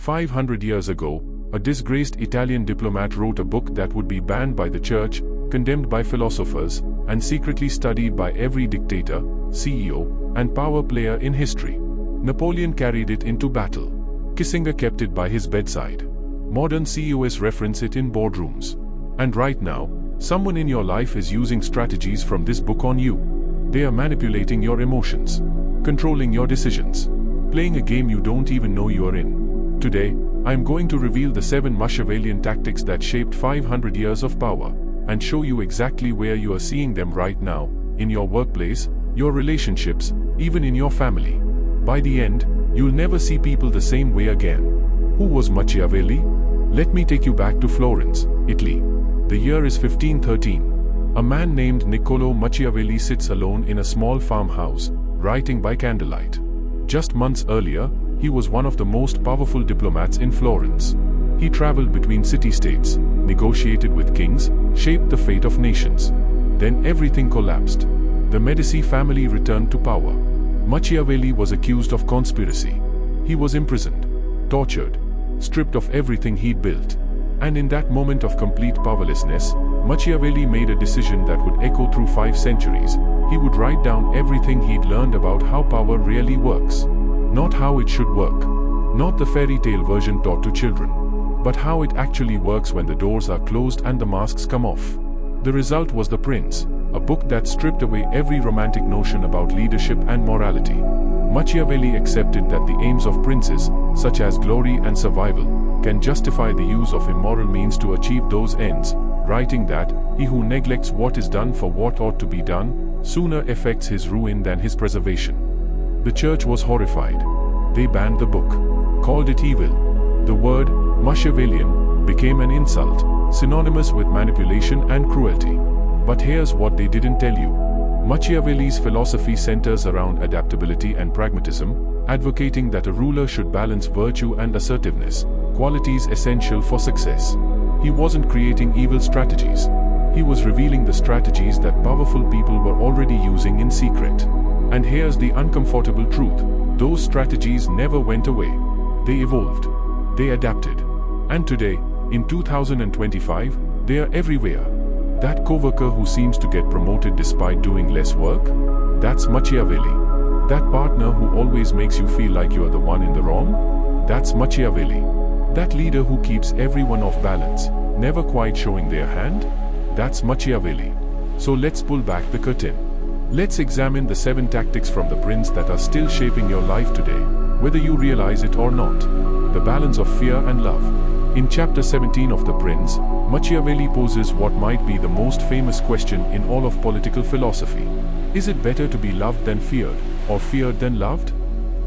500 years ago, a disgraced Italian diplomat wrote a book that would be banned by the church, condemned by philosophers, and secretly studied by every dictator, CEO, and power player in history. Napoleon carried it into battle. Kissinger kept it by his bedside. Modern CEOs reference it in boardrooms. And right now, someone in your life is using strategies from this book on you. They are manipulating your emotions, controlling your decisions, playing a game you don't even know you are in. Today, I am going to reveal the 7 Machiavellian tactics that shaped 500 years of power, and show you exactly where you are seeing them right now, in your workplace, your relationships, even in your family. By the end, you'll never see people the same way again. Who was Machiavelli? Let me take you back to Florence, Italy. The year is 1513. A man named Niccolò Machiavelli sits alone in a small farmhouse, writing by candlelight. Just months earlier, he was one of the most powerful diplomats in Florence. He traveled between city-states, negotiated with kings, shaped the fate of nations. Then everything collapsed. The Medici family returned to power. Machiavelli was accused of conspiracy. He was imprisoned, tortured, stripped of everything he'd built. And in that moment of complete powerlessness, Machiavelli made a decision that would echo through 5 centuries. He would write down everything he'd learned about how power really works. Not how it should work. Not the fairy tale version taught to children. But how it actually works when the doors are closed and the masks come off. The result was The Prince, a book that stripped away every romantic notion about leadership and morality. Machiavelli accepted that the aims of princes, such as glory and survival, can justify the use of immoral means to achieve those ends, writing that, "He who neglects what is done for what ought to be done, sooner effects his ruin than his preservation." The church was horrified. They banned the book, called it evil. The word, Machiavellian, became an insult, synonymous with manipulation and cruelty. But here's what they didn't tell you. Machiavelli's philosophy centers around adaptability and pragmatism, advocating that a ruler should balance virtue and assertiveness, qualities essential for success. He wasn't creating evil strategies. He was revealing the strategies that powerful people were already using in secret. And here's the uncomfortable truth. Those strategies never went away. They evolved. They adapted. And today, in 2025, they are everywhere. That coworker who seems to get promoted despite doing less work? That's Machiavelli. That partner who always makes you feel like you are the one in the wrong? That's Machiavelli. That leader who keeps everyone off balance, never quite showing their hand? That's Machiavelli. So let's pull back the curtain. Let's examine the 7 tactics from The Prince that are still shaping your life today, whether you realize it or not. The balance of fear and love. In chapter 17 of The Prince, Machiavelli poses what might be the most famous question in all of political philosophy. Is it better to be loved than feared, or feared than loved?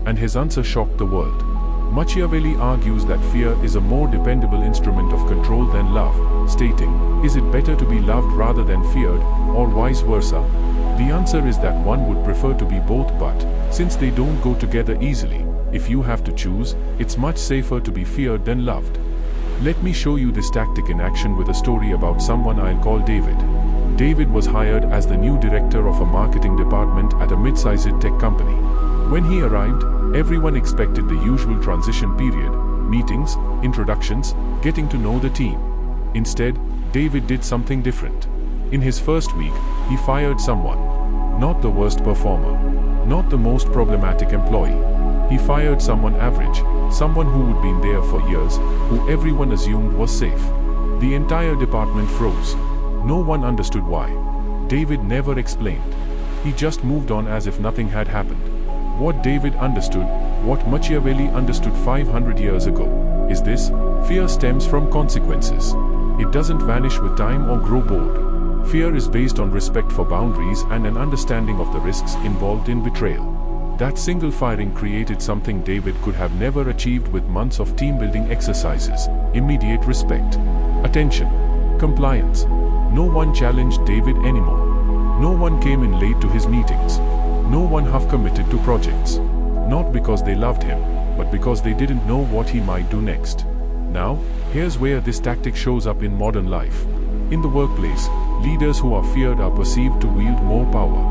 And his answer shocked the world. Machiavelli argues that fear is a more dependable instrument of control than love, stating, is it better to be loved rather than feared, or vice versa? The answer is that one would prefer to be both, but, since they don't go together easily, if you have to choose, it's much safer to be feared than loved. Let me show you this tactic in action with a story about someone I'll call David. David was hired as the new director of a marketing department at a mid-sized tech company. When he arrived, everyone expected the usual transition period, meetings, introductions, getting to know the team. Instead, David did something different. In his first week, he fired someone. Not the worst performer. Not the most problematic employee. He fired someone average, someone who had been there for years, who everyone assumed was safe. The entire department froze. No one understood why. David never explained. He just moved on as if nothing had happened. What David understood, what Machiavelli understood 500 years ago, is this: fear stems from consequences. It doesn't vanish with time or grow bored. Fear is based on respect for boundaries and an understanding of the risks involved in betrayal. That single firing created something David could have never achieved with months of team-building exercises: immediate respect, attention, compliance. No one challenged David anymore. No one came in late to his meetings. No one half-committed to projects. Not because they loved him, but because they didn't know what he might do next. Now, here's where this tactic shows up in modern life. In the workplace, leaders who are feared are perceived to wield more power.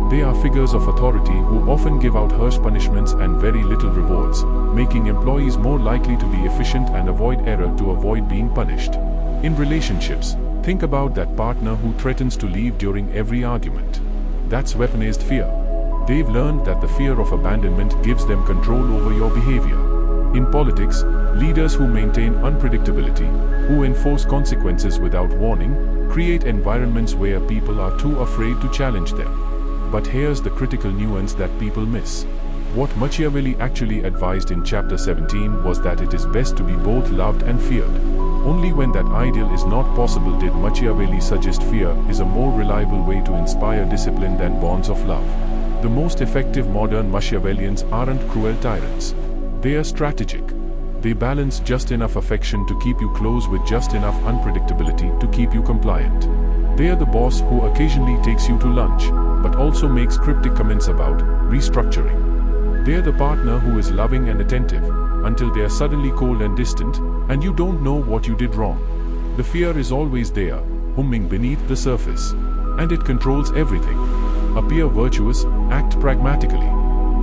They are figures of authority who often give out harsh punishments and very little rewards, making employees more likely to be efficient and avoid error to avoid being punished. In relationships, think about that partner who threatens to leave during every argument. That's weaponized fear. They've learned that the fear of abandonment gives them control over your behavior. In politics, leaders who maintain unpredictability, who enforce consequences without warning, create environments where people are too afraid to challenge them. But here's the critical nuance that people miss. What Machiavelli actually advised in chapter 17 was that it is best to be both loved and feared. Only when that ideal is not possible did Machiavelli suggest fear is a more reliable way to inspire discipline than bonds of love. The most effective modern Machiavellians aren't cruel tyrants. They are strategic. They balance just enough affection to keep you close with just enough unpredictability to keep you compliant. They are the boss who occasionally takes you to lunch, but also makes cryptic comments about restructuring. They are the partner who is loving and attentive, until they are suddenly cold and distant, and you don't know what you did wrong. The fear is always there, humming beneath the surface. And it controls everything. Appear virtuous, act pragmatically.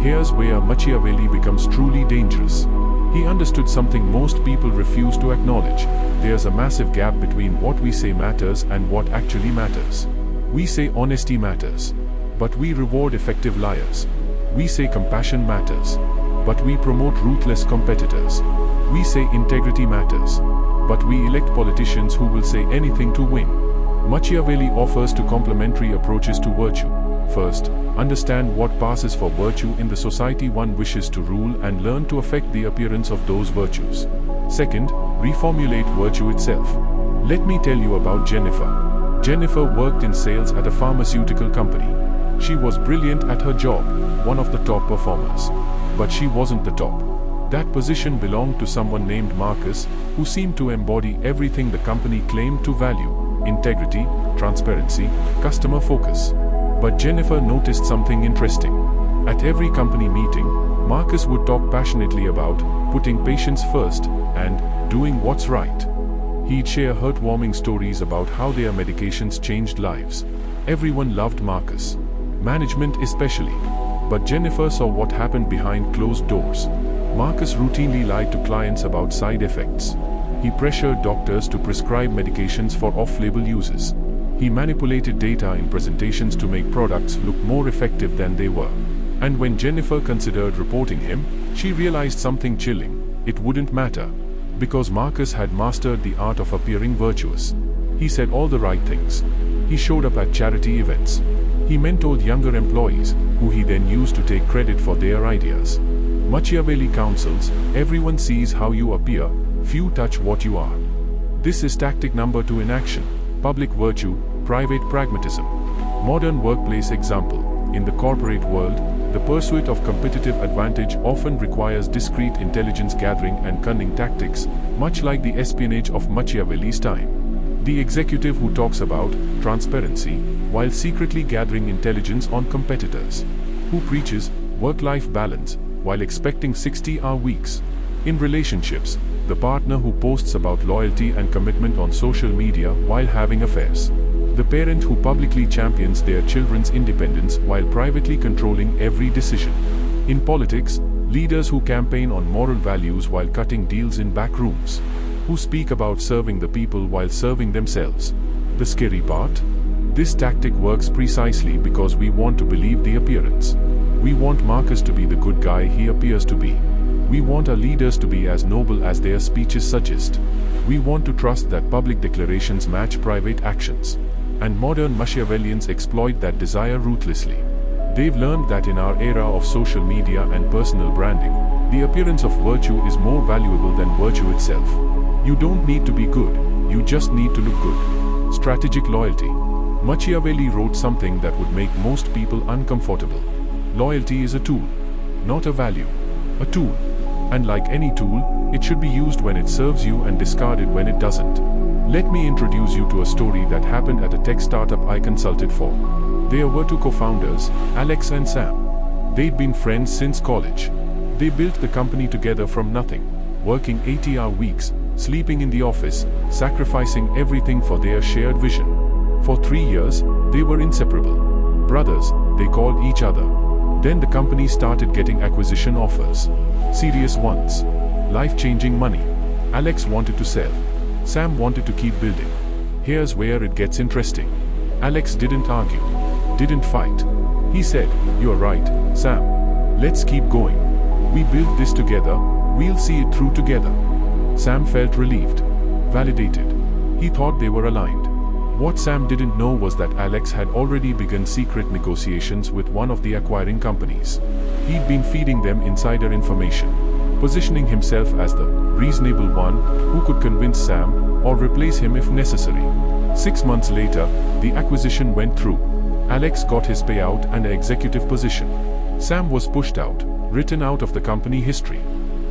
Here's where Machiavelli becomes truly dangerous. He understood something most people refuse to acknowledge. There's a massive gap between what we say matters and what actually matters. We say honesty matters, but we reward effective liars. We say compassion matters, but we promote ruthless competitors. We say integrity matters, but we elect politicians who will say anything to win. Machiavelli offers two complementary approaches to virtue. First, understand what passes for virtue in the society one wishes to rule and learn to affect the appearance of those virtues. Second, reformulate virtue itself. Let me tell you about Jennifer. Jennifer worked in sales at a pharmaceutical company. She was brilliant at her job, one of the top performers. But she wasn't the top. That position belonged to someone named Marcus, who seemed to embody everything the company claimed to value: integrity, transparency, customer focus. But Jennifer noticed something interesting. At every company meeting, Marcus would talk passionately about putting patients first and doing what's right. He'd share heartwarming stories about how their medications changed lives. Everyone loved Marcus, management especially. But Jennifer saw what happened behind closed doors. Marcus routinely lied to clients about side effects. He pressured doctors to prescribe medications for off-label uses. He manipulated data in presentations to make products look more effective than they were. And when Jennifer considered reporting him, she realized something chilling. It wouldn't matter, because Marcus had mastered the art of appearing virtuous. He said all the right things. He showed up at charity events. He mentored younger employees, who he then used to take credit for their ideas. Machiavelli counsels, everyone sees how you appear, few touch what you are. This is tactic number 2 in action: public virtue, private pragmatism. Modern workplace example. In the corporate world, the pursuit of competitive advantage often requires discreet intelligence gathering and cunning tactics, much like the espionage of Machiavelli's time. The executive who talks about transparency while secretly gathering intelligence on competitors. Who preaches work-life balance while expecting 60-hour weeks. In relationships, the partner who posts about loyalty and commitment on social media while having affairs. The parent who publicly champions their children's independence while privately controlling every decision. In politics, leaders who campaign on moral values while cutting deals in back rooms. Who speak about serving the people while serving themselves. The scary part? This tactic works precisely because we want to believe the appearance. We want Marcus to be the good guy he appears to be. We want our leaders to be as noble as their speeches suggest. We want to trust that public declarations match private actions. And modern Machiavellians exploit that desire ruthlessly. They've learned that in our era of social media and personal branding, the appearance of virtue is more valuable than virtue itself. You don't need to be good, you just need to look good. Strategic loyalty. Machiavelli wrote something that would make most people uncomfortable. Loyalty is a tool, not a value. A tool. And like any tool, it should be used when it serves you and discarded when it doesn't. Let me introduce you to a story that happened at a tech startup I consulted for. There were two co-founders, Alex and Sam. They'd been friends since college. They built the company together from nothing, working 80-hour weeks, sleeping in the office, sacrificing everything for their shared vision. For 3 years, they were inseparable. Brothers, they called each other. Then the company started getting acquisition offers. Serious ones. Life-changing money. Alex wanted to sell. Sam wanted to keep building. Here's where it gets interesting. Alex didn't argue. Didn't fight. He said, "You're right, Sam. Let's keep going. We built this together, we'll see it through together." Sam felt relieved. Validated. He thought they were aligned. What Sam didn't know was that Alex had already begun secret negotiations with one of the acquiring companies. He'd been feeding them insider information, positioning himself as the reasonable one who could convince Sam or replace him if necessary. 6 months later, the acquisition went through. Alex got his payout and an executive position. Sam was pushed out, written out of the company history.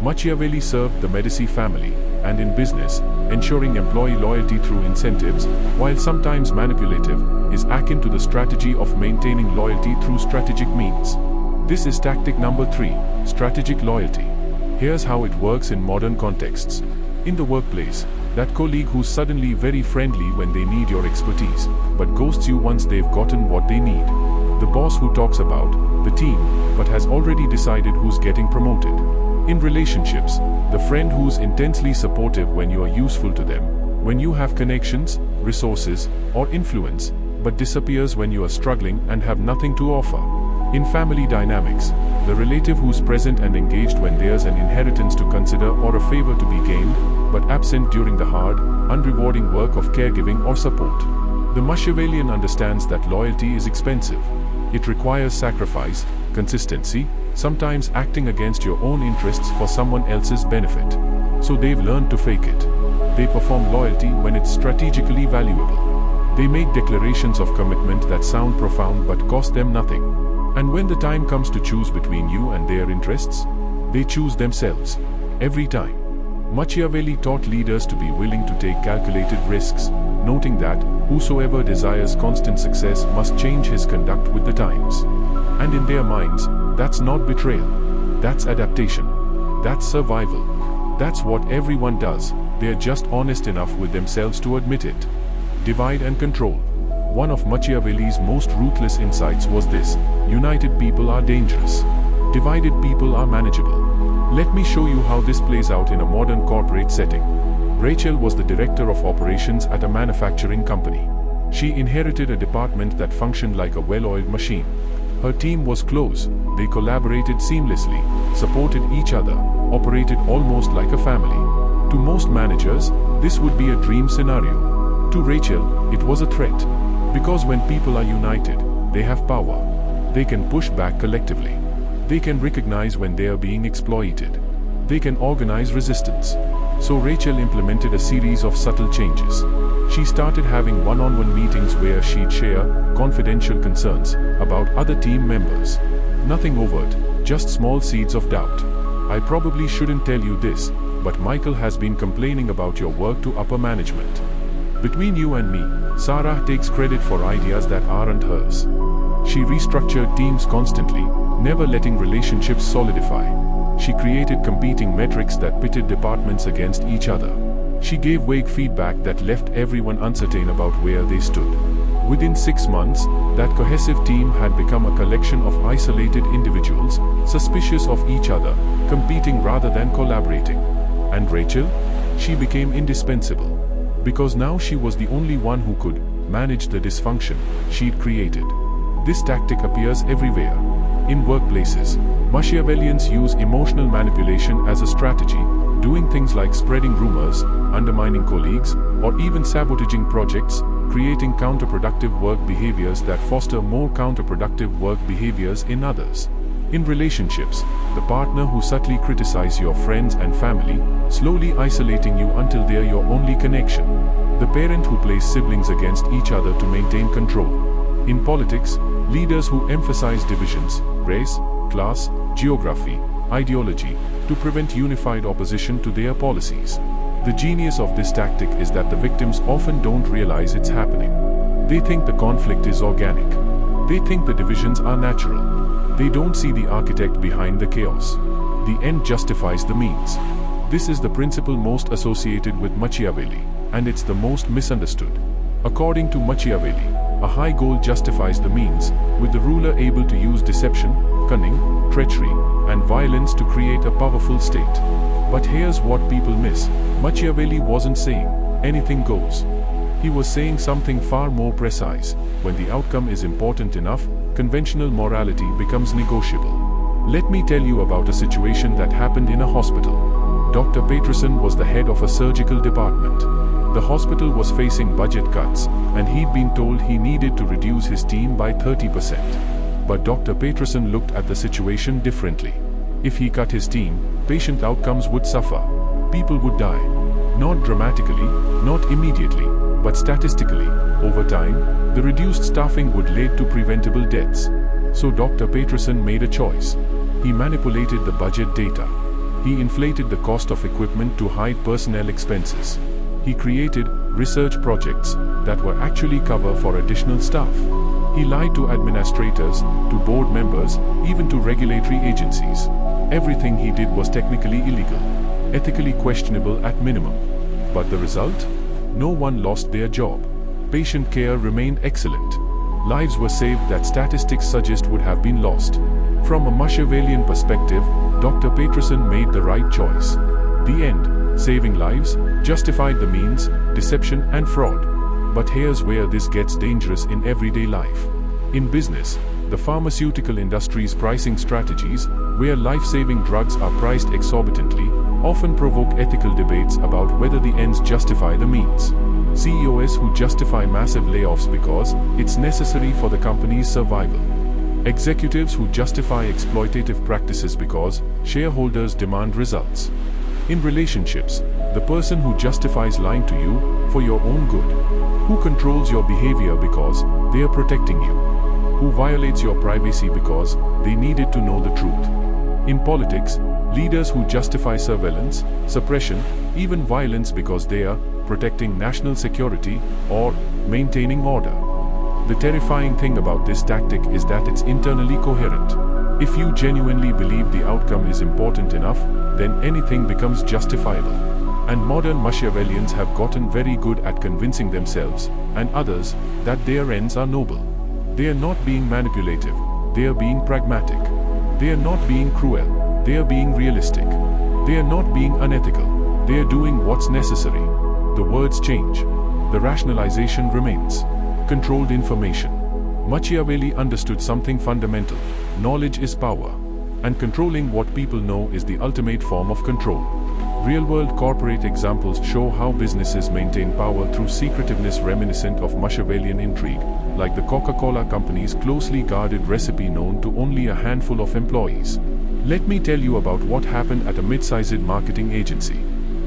Machiavelli served the Medici family, and in business, ensuring employee loyalty through incentives, while sometimes manipulative, is akin to the strategy of maintaining loyalty through strategic means. This is tactic number 3, strategic loyalty. Here's how it works in modern contexts. In the workplace, that colleague who's suddenly very friendly when they need your expertise, but ghosts you once they've gotten what they need. The boss who talks about the team, but has already decided who's getting promoted. In relationships, the friend who's intensely supportive when you are useful to them, when you have connections, resources, or influence, but disappears when you are struggling and have nothing to offer. In family dynamics, the relative who's present and engaged when there's an inheritance to consider or a favor to be gained, but absent during the hard, unrewarding work of caregiving or support. The Machiavellian understands that loyalty is expensive. It requires sacrifice, consistency, sometimes acting against your own interests for someone else's benefit. So they've learned to fake it. They perform loyalty when it's strategically valuable. They make declarations of commitment that sound profound but cost them nothing. And when the time comes to choose between you and their interests, they choose themselves. Every time. Machiavelli taught leaders to be willing to take calculated risks, noting that whosoever desires constant success must change his conduct with the times. And in their minds, that's not betrayal. That's adaptation. That's survival. That's what everyone does. They're just honest enough with themselves to admit it. Divide and control. One of Machiavelli's most ruthless insights was this: united people are dangerous. Divided people are manageable. Let me show you how this plays out in a modern corporate setting. Rachel was the director of operations at a manufacturing company. She inherited a department that functioned like a well-oiled machine. Her team was close, they collaborated seamlessly, supported each other, operated almost like a family. To most managers, this would be a dream scenario. To Rachel, it was a threat. Because when people are united, they have power. They can push back collectively. They can recognize when they are being exploited. They can organize resistance. So Rachel implemented a series of subtle changes. She started having one-on-one meetings where she'd share confidential concerns about other team members. Nothing overt, just small seeds of doubt. "I probably shouldn't tell you this, but Michael has been complaining about your work to upper management. Between you and me, Sarah takes credit for ideas that aren't hers." She restructured teams constantly, never letting relationships solidify. She created competing metrics that pitted departments against each other. She gave vague feedback that left everyone uncertain about where they stood. Within 6 months, that cohesive team had become a collection of isolated individuals, suspicious of each other, competing rather than collaborating. And Rachel? She became indispensable. Because now she was the only one who could manage the dysfunction she'd created. This tactic appears everywhere. In workplaces, Machiavellians use emotional manipulation as a strategy, doing things like spreading rumors, undermining colleagues, or even sabotaging projects, creating counterproductive work behaviors that foster more counterproductive work behaviors in others. In relationships, the partner who subtly criticizes your friends and family, slowly isolating you until they're your only connection. The parent who plays siblings against each other to maintain control. In politics, leaders who emphasize divisions, race, class, geography, ideology, to prevent unified opposition to their policies. The genius of this tactic is that the victims often don't realize it's happening. They think the conflict is organic. They think the divisions are natural. They don't see the architect behind the chaos. The end justifies the means. This is the principle most associated with Machiavelli, and it's the most misunderstood. According to Machiavelli, A high goal justifies the means, with the ruler able to use deception, cunning, treachery, and violence to create a powerful state. But here's what people miss. Machiavelli wasn't saying, anything goes. He was saying something far more precise. When the outcome is important enough, conventional morality becomes negotiable. Let me tell you about a situation that happened in a hospital. Dr. Peterson was the head of a surgical department. The hospital was facing budget cuts, and he'd been told he needed to reduce his team by 30%. But Dr. Peterson looked at the situation differently. If he cut his team, patient outcomes would suffer. People would die. Not dramatically, not immediately, but statistically. Over time, the reduced staffing would lead to preventable deaths. So Dr. Peterson made a choice. He manipulated the budget data. He inflated the cost of equipment to hide personnel expenses. He created research projects that were actually cover for additional staff. He lied to administrators, to board members, even to regulatory agencies. Everything he did was technically illegal, ethically questionable at minimum. But the result? No one lost their job. Patient care remained excellent. Lives were saved that statistics suggest would have been lost. From a Machiavellian perspective, Dr. Peterson made the right choice. The end, saving lives, justified the means, deception and fraud. But here's where this gets dangerous in everyday life. In business, the pharmaceutical industry's pricing strategies, where life-saving drugs are priced exorbitantly, often provoke ethical debates about whether the ends justify the means. CEOs who justify massive layoffs because it's necessary for the company's survival. Executives who justify exploitative practices because shareholders demand results. In relationships, the person who justifies lying to you for your own good. Who controls your behavior because they are protecting you. Who violates your privacy because they needed to know the truth. In politics, leaders who justify surveillance, suppression, even violence because they are protecting national security or maintaining order. The terrifying thing about this tactic is that it's internally coherent. If you genuinely believe the outcome is important enough, then anything becomes justifiable. And modern Machiavellians have gotten very good at convincing themselves, and others, that their ends are noble. They are not being manipulative, they are being pragmatic. They are not being cruel, they are being realistic. They are not being unethical, they are doing what's necessary. The words change. The rationalization remains. Controlled information. Machiavelli understood something fundamental. Knowledge is power. And controlling what people know is the ultimate form of control. Real-world corporate examples show how businesses maintain power through secretiveness reminiscent of Machiavellian intrigue, like the Coca-Cola company's closely guarded recipe known to only a handful of employees. Let me tell you about what happened at a mid-sized marketing agency.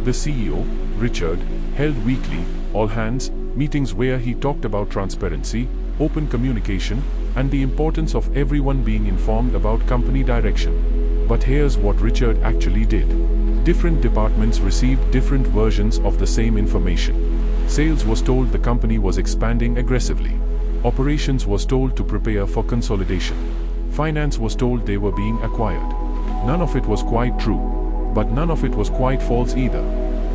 The CEO, Richard, held weekly, all-hands, meetings where he talked about transparency, open communication, and the importance of everyone being informed about company direction. But here's what Richard actually did. Different departments received different versions of the same information. Sales was told the company was expanding aggressively. Operations was told to prepare for consolidation. Finance was told they were being acquired. None of it was quite true, but none of it was quite false either.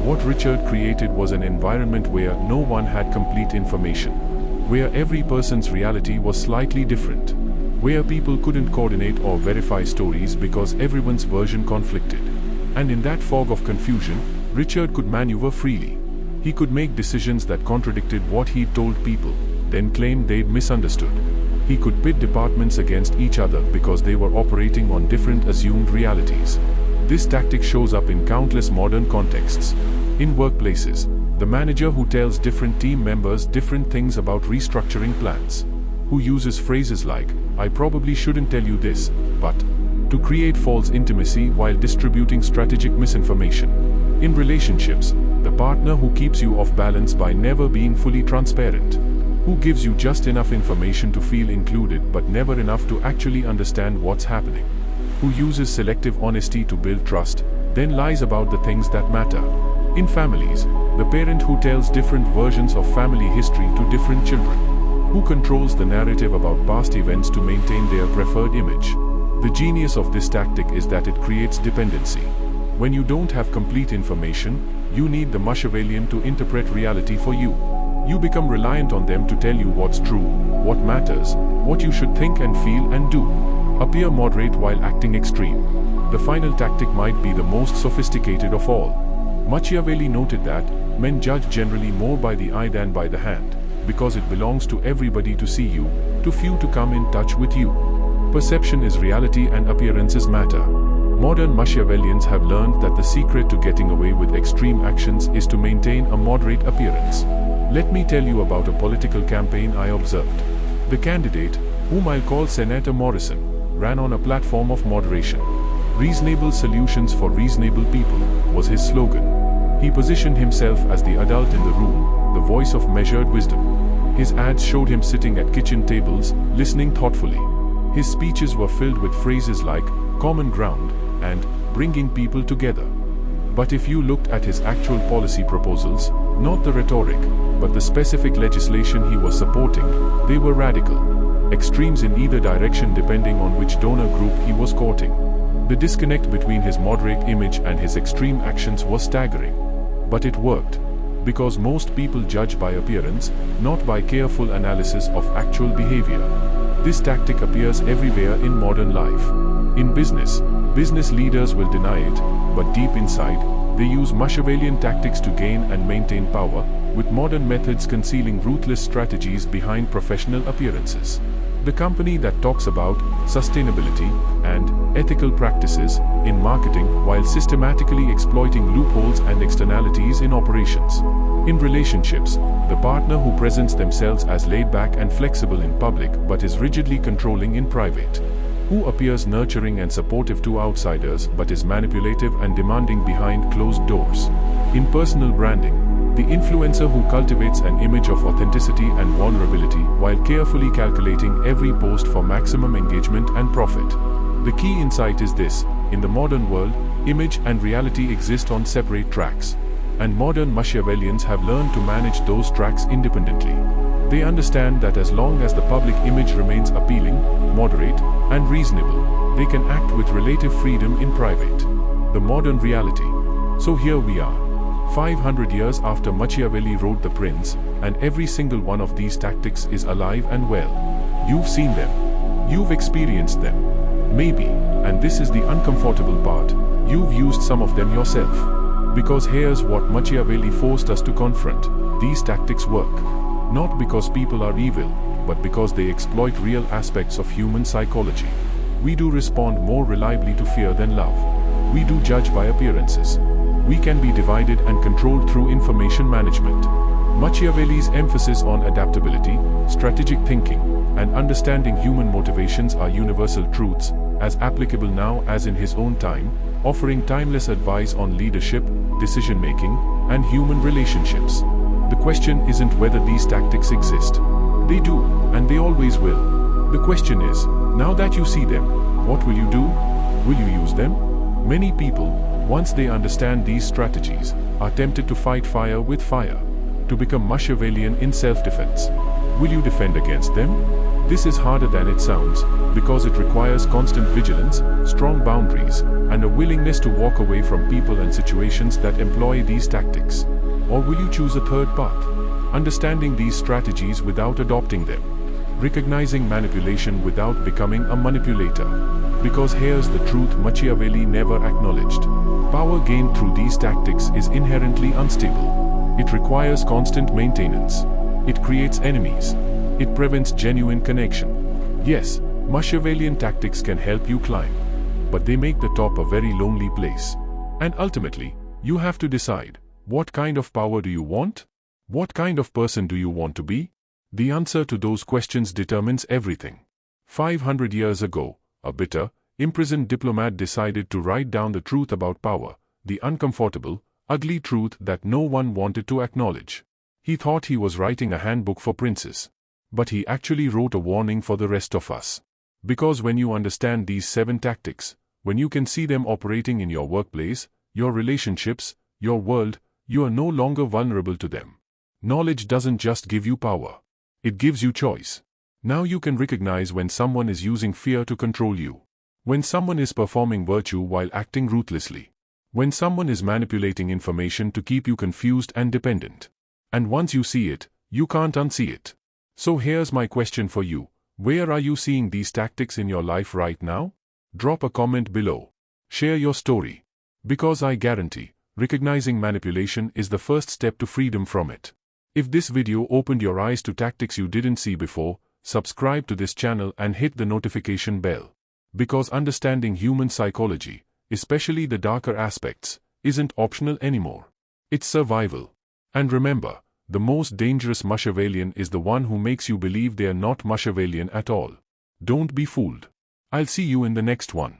What Richard created was an environment where no one had complete information, where every person's reality was slightly different, where people couldn't coordinate or verify stories because everyone's version conflicted. And in that fog of confusion, Richard could maneuver freely. He could make decisions that contradicted what he'd told people, then claim they'd misunderstood. He could pit departments against each other because they were operating on different assumed realities. This tactic shows up in countless modern contexts. In workplaces, the manager who tells different team members different things about restructuring plans, who uses phrases like, "I probably shouldn't tell you this, but," to create false intimacy while distributing strategic misinformation. In relationships, the partner who keeps you off balance by never being fully transparent, who gives you just enough information to feel included but never enough to actually understand what's happening, who uses selective honesty to build trust, then lies about the things that matter. In families, the parent who tells different versions of family history to different children, who controls the narrative about past events to maintain their preferred image. The genius of this tactic is that it creates dependency. When you don't have complete information, you need the Machiavellian to interpret reality for you. You become reliant on them to tell you what's true, what matters, what you should think and feel and do. Appear moderate while acting extreme. The final tactic might be the most sophisticated of all. Machiavelli noted that men judge generally more by the eye than by the hand, because it belongs to everybody to see you, too few to come in touch with you. Perception is reality and appearances matter. Modern Machiavellians have learned that the secret to getting away with extreme actions is to maintain a moderate appearance. Let me tell you about a political campaign I observed. The candidate, whom I'll call Senator Morrison, ran on a platform of moderation. Reasonable solutions for reasonable people was his slogan. He positioned himself as the adult in the room, the voice of measured wisdom. His ads showed him sitting at kitchen tables, listening thoughtfully. His speeches were filled with phrases like common ground and bringing people together. But if you looked at his actual policy proposals, not the rhetoric, but the specific legislation he was supporting, they were radical. Extremes in either direction depending on which donor group he was courting. The disconnect between his moderate image and his extreme actions was staggering. But it worked. Because most people judge by appearance, not by careful analysis of actual behavior. This tactic appears everywhere in modern life. In business, business leaders will deny it, but deep inside, they use Machiavellian tactics to gain and maintain power, with modern methods concealing ruthless strategies behind professional appearances. The company that talks about sustainability and ethical practices in marketing while systematically exploiting loopholes and externalities in operations. In relationships, the partner who presents themselves as laid-back and flexible in public but is rigidly controlling in private. Who appears nurturing and supportive to outsiders but is manipulative and demanding behind closed doors. In personal branding, the influencer who cultivates an image of authenticity and vulnerability while carefully calculating every post for maximum engagement and profit. The key insight is this: in the modern world, image and reality exist on separate tracks. And modern Machiavellians have learned to manage those tracks independently. They understand that as long as the public image remains appealing, moderate, and reasonable, they can act with relative freedom in private. The modern reality. So here we are. 500 years after Machiavelli wrote The Prince, and every single one of these tactics is alive and well. You've seen them. You've experienced them. Maybe, and this is the uncomfortable part, you've used some of them yourself. Because here's what Machiavelli forced us to confront: these tactics work. Not because people are evil, but because they exploit real aspects of human psychology. We do respond more reliably to fear than love. We do judge by appearances. We can be divided and controlled through information management. Machiavelli's emphasis on adaptability, strategic thinking, and understanding human motivations are universal truths, as applicable now as in his own time, offering timeless advice on leadership, decision-making, and human relationships. The question isn't whether these tactics exist. They do, and they always will. The question is, now that you see them, what will you do? Will you use them? Many people, once they understand these strategies, are tempted to fight fire with fire, to become Machiavellian in self-defense. Will you defend against them? This is harder than it sounds, because it requires constant vigilance, strong boundaries, and a willingness to walk away from people and situations that employ these tactics. Or will you choose a third path? Understanding these strategies without adopting them. Recognizing manipulation without becoming a manipulator. Because here's the truth Machiavelli never acknowledged. Power gained through these tactics is inherently unstable. It requires constant maintenance. It creates enemies. It prevents genuine connection. Yes, Machiavellian tactics can help you climb, but they make the top a very lonely place. And ultimately, you have to decide, what kind of power do you want? What kind of person do you want to be? The answer to those questions determines everything. 500 years ago, a bitter, imprisoned diplomat decided to write down the truth about power, the uncomfortable, ugly truth that no one wanted to acknowledge. He thought he was writing a handbook for princes. But he actually wrote a warning for the rest of us. Because when you understand these 7 tactics, when you can see them operating in your workplace, your relationships, your world, you are no longer vulnerable to them. Knowledge doesn't just give you power. It gives you choice. Now you can recognize when someone is using fear to control you. When someone is performing virtue while acting ruthlessly. When someone is manipulating information to keep you confused and dependent. And once you see it, You can't unsee it. So here's my question for you. Where are you seeing these tactics in your life right now? Drop a comment below. Share your story. Because I guarantee, recognizing manipulation is the first step to freedom from it. If this video opened your eyes to tactics you didn't see before, subscribe to this channel and hit the notification bell. Because understanding human psychology, especially the darker aspects, isn't optional anymore. It's survival. And remember, the most dangerous Machiavellian is the one who makes you believe they are not Machiavellian at all. Don't be fooled. I'll see you in the next one.